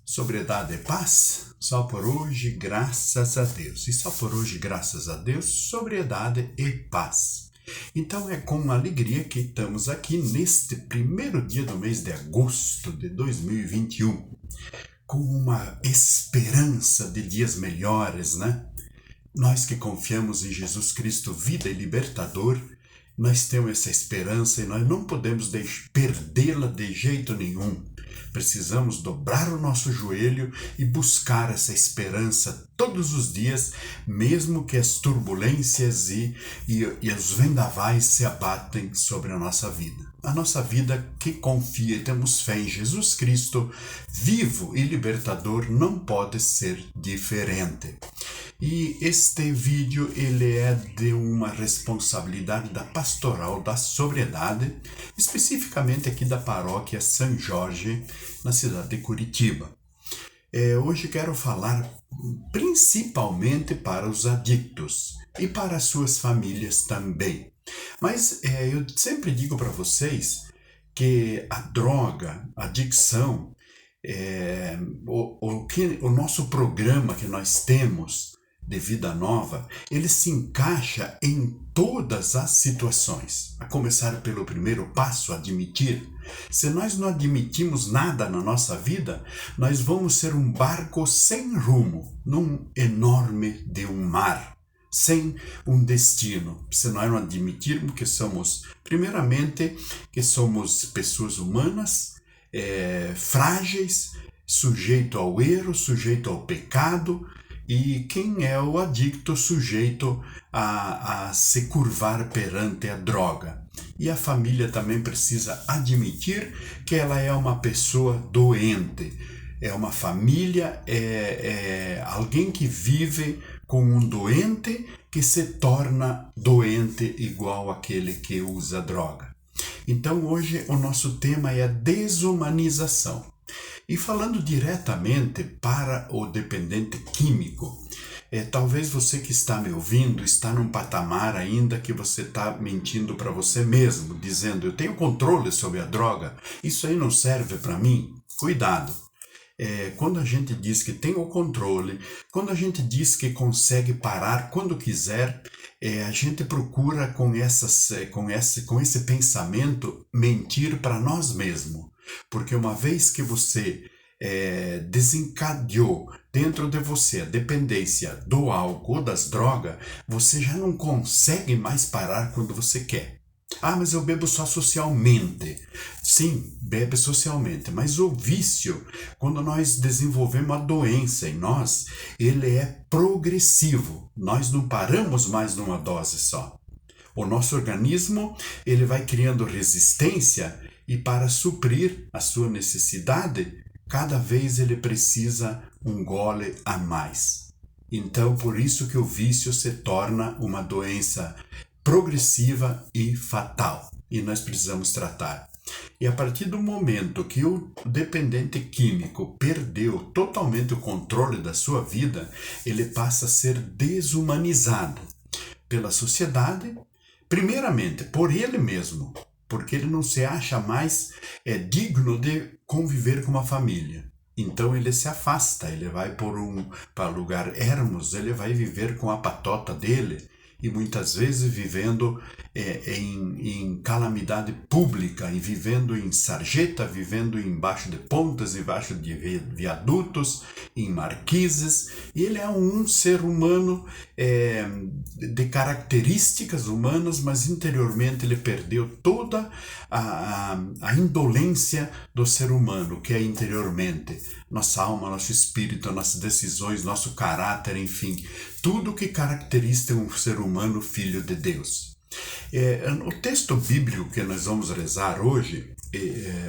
Sobriedade e paz, só por hoje, graças a Deus. E só por hoje, graças a Deus, sobriedade e paz. Então é com alegria que estamos aqui neste primeiro dia do mês de agosto de 2021, com uma esperança de dias melhores, né? Nós que confiamos em Jesus Cristo, vida e libertador, nós temos essa esperança e nós não podemos perdê-la de jeito nenhum. Precisamos dobrar o nosso joelho e buscar essa esperança todos os dias, mesmo que as turbulências e os vendavais se abatem sobre a nossa vida. A nossa vida que confia e temos fé em Jesus Cristo, vivo e libertador, não pode ser diferente. E este vídeo ele é de uma responsabilidade da Pastoral da Sobriedade, especificamente aqui da Paróquia São Jorge, na cidade de Curitiba. Hoje quero falar principalmente para os adictos e para as suas famílias também. Mas eu sempre digo para vocês que a droga, a adicção, o nosso programa que nós temos de vida nova, ele se encaixa em todas as situações. A começar pelo primeiro passo, admitir. Se nós não admitimos nada na nossa vida, nós vamos ser um barco sem rumo, num enorme de um mar, sem um destino. Se nós não admitirmos que somos, primeiramente, que somos pessoas humanas, frágeis, sujeito ao erro, sujeito ao pecado. E quem é o adicto sujeito a se curvar perante a droga? E a família também precisa admitir que ela é uma pessoa doente. É uma família, alguém que vive com um doente que se torna doente igual aquele que usa droga. Então hoje o nosso tema é a desumanização. E falando diretamente para o dependente químico, talvez você que está me ouvindo está num patamar ainda que você está mentindo para você mesmo, dizendo, eu tenho controle sobre a droga, isso aí não serve para mim. Cuidado! Quando a gente diz que tem o controle, quando a gente diz que consegue parar quando quiser, a gente procura com esse pensamento mentir para nós mesmos. Porque uma vez que você desencadeou dentro de você a dependência do álcool ou das drogas, você já não consegue mais parar quando você quer. Ah, mas eu bebo só socialmente. Sim, bebe socialmente, mas o vício, quando nós desenvolvemos a doença em nós, ele é progressivo. Nós não paramos mais numa dose só. O nosso organismo, ele vai criando resistência e para suprir a sua necessidade, cada vez ele precisa um gole a mais. Então, por isso que o vício se torna uma doença progressiva e fatal. E nós precisamos tratar. E a partir do momento que o dependente químico perdeu totalmente o controle da sua vida, ele passa a ser desumanizado pela sociedade, primeiramente por ele mesmo, porque ele não se acha mais digno de conviver com uma família. Então ele se afasta, ele vai para lugar ermos, ele vai viver com a patota dele, e muitas vezes vivendo em calamidade pública, e vivendo em sarjeta, vivendo embaixo de pontes, embaixo de viadutos, em marquises. E ele é um ser humano de características humanas, mas interiormente ele perdeu toda a indolência do ser humano, que é interiormente. Nossa alma, nosso espírito, nossas decisões, nosso caráter, enfim, tudo que caracteriza um ser humano filho de Deus. O texto bíblico que nós vamos rezar hoje,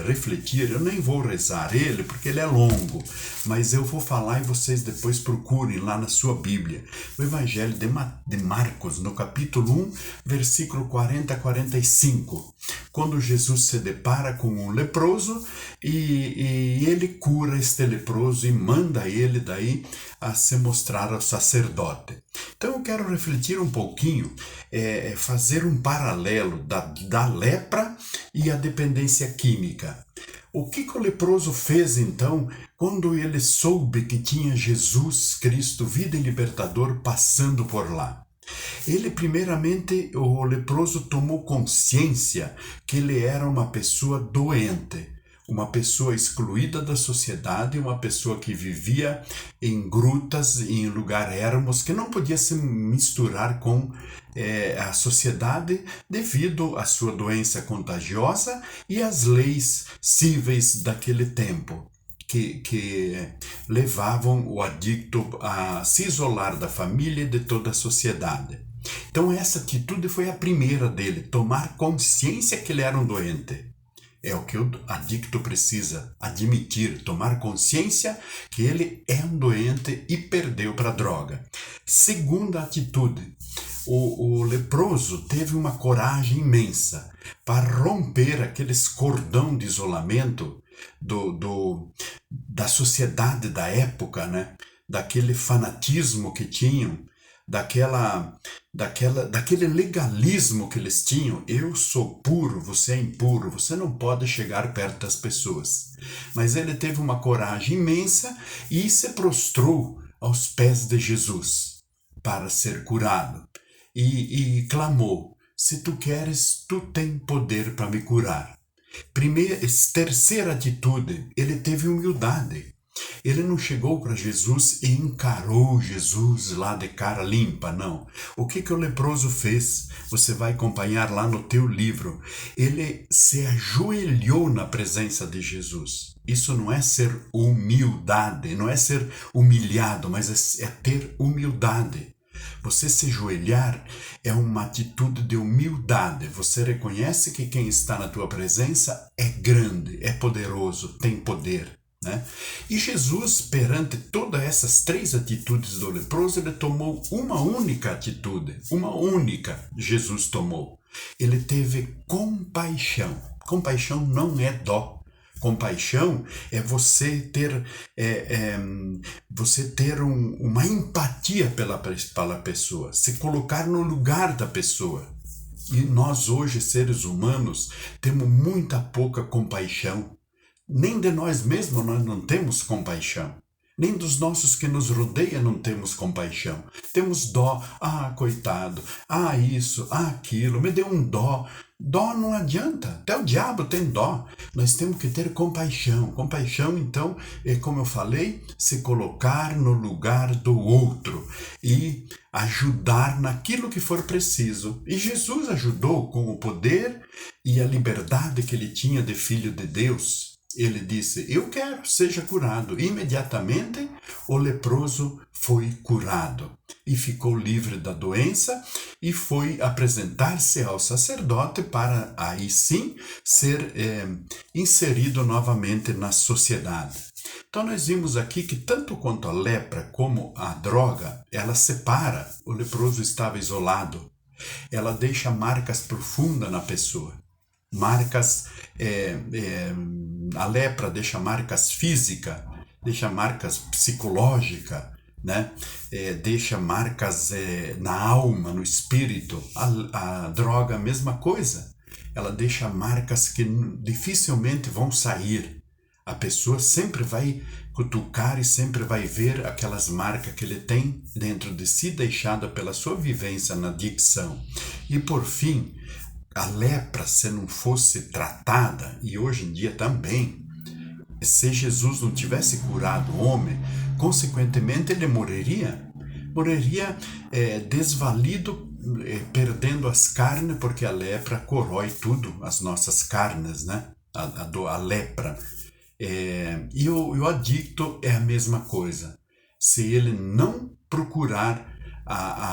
refletir, eu nem vou rezar ele porque ele é longo, mas eu vou falar e vocês depois procurem lá na sua Bíblia. O Evangelho de Marcos, no capítulo 1, versículo 40 a 45, quando Jesus se depara com um leproso e ele cura este leproso e manda ele daí a se mostrar ao sacerdote. Então eu quero refletir um pouquinho, fazer um paralelo da lepra e a dependência química. O que o leproso fez então quando ele soube que tinha Jesus Cristo, vida e libertador, passando por lá? Ele, primeiramente, o leproso tomou consciência que ele era uma pessoa doente, uma pessoa excluída da sociedade, uma pessoa que vivia em grutas, em lugares ermos, que não podia se misturar com a sociedade devido à sua doença contagiosa e às leis cíveis daquele tempo. Que levavam o adicto a se isolar da família e de toda a sociedade. Então essa atitude foi a primeira dele, tomar consciência que ele era um doente. É o que o adicto precisa admitir, tomar consciência que ele é um doente e perdeu para a droga. Segunda atitude, o leproso teve uma coragem imensa para romper aqueles cordão de isolamento da sociedade da época, né? Daquele fanatismo que tinham, daquele legalismo que eles tinham. Eu sou puro, você é impuro, você não pode chegar perto das pessoas. Mas ele teve uma coragem imensa e se prostrou aos pés de Jesus para ser curado e clamou: se tu queres, tu tem poder para me curar. Terceira atitude, ele teve humildade. Ele não chegou para Jesus e encarou Jesus lá de cara limpa, não. O que o leproso fez? Você vai acompanhar lá no teu livro. Ele se ajoelhou na presença de Jesus. Isso não é ser humildade, não é ser humilhado, mas é ter humildade. Você se ajoelhar é uma atitude de humildade. Você reconhece que quem está na tua presença é grande, é poderoso, tem poder. Né? E Jesus, perante todas essas três atitudes do leproso, ele tomou uma única atitude, uma única Jesus tomou. Ele teve compaixão. Compaixão não é dó. Compaixão é você ter, uma empatia pela pessoa, se colocar no lugar da pessoa. E nós hoje, seres humanos, temos muita pouca compaixão. Nem de nós mesmos nós não temos compaixão. Nem dos nossos que nos rodeiam não temos compaixão. Temos dó. Ah, coitado. Ah, isso. Ah, aquilo. Me deu um dó. Dó não adianta. Até o diabo tem dó. Nós temos que ter compaixão. Compaixão, então, é como eu falei, se colocar no lugar do outro e ajudar naquilo que for preciso. E Jesus ajudou com o poder e a liberdade que ele tinha de filho de Deus. Ele disse: eu quero, seja curado. Imediatamente o leproso foi curado e ficou livre da doença e foi apresentar-se ao sacerdote para aí sim ser inserido novamente na sociedade. Então nós vimos aqui que tanto quanto a lepra como a droga, ela separa. O leproso estava isolado. Ela deixa marcas profundas na pessoa. Marcas, a lepra deixa marcas físicas, deixa marcas psicológicas, né? Deixa marcas na alma, no espírito. A droga, a mesma coisa. Ela deixa marcas que dificilmente vão sair. A pessoa sempre vai cutucar e sempre vai ver aquelas marcas que ele tem dentro de si, deixada pela sua vivência na adicção. E por fim, a lepra, se não fosse tratada, e hoje em dia também, se Jesus não tivesse curado o homem, consequentemente ele morreria desvalido, perdendo as carnes, porque a lepra corrói tudo, as nossas carnes, né? A lepra. E o adicto é a mesma coisa. Se ele não procurar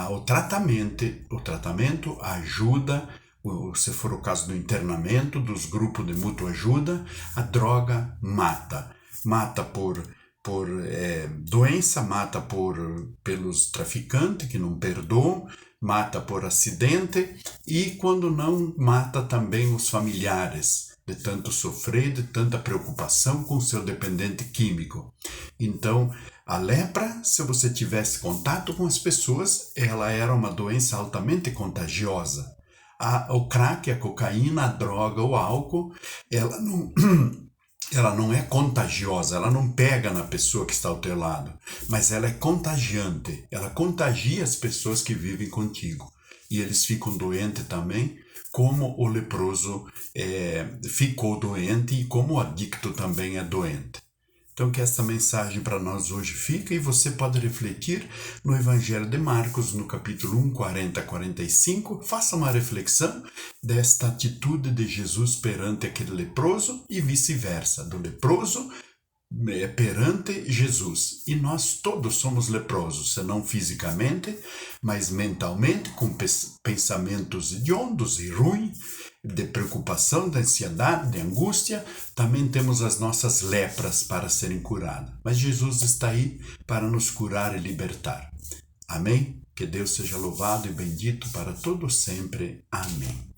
o tratamento ajuda. Se for o caso do internamento, dos grupos de mútua ajuda, a droga mata. Mata por doença, mata pelos traficantes que não perdoam, mata por acidente e, quando não, mata também os familiares, de tanto sofrer, de tanta preocupação com seu dependente químico. Então, a lepra, se você tivesse contato com as pessoas, ela era uma doença altamente o crack, a cocaína, a droga, o álcool, ela ela não é contagiosa, ela não pega na pessoa que está ao teu lado, mas ela é contagiante, ela contagia as pessoas que vivem contigo. E eles ficam doentes também, como o leproso ficou doente e como o adicto também é doente. Então que esta mensagem para nós hoje fica e você pode refletir no Evangelho de Marcos, no capítulo 1, 40 a 45. Faça uma reflexão desta atitude de Jesus perante aquele leproso e vice-versa, do leproso perante Jesus. E nós todos somos leprosos, se não fisicamente, mas mentalmente, com pensamentos hediondos e ruins, de preocupação, de ansiedade, de angústia. Também temos as nossas lepras para serem curadas. Mas Jesus está aí para nos curar e libertar. Amém? Que Deus seja louvado e bendito para todo sempre. Amém.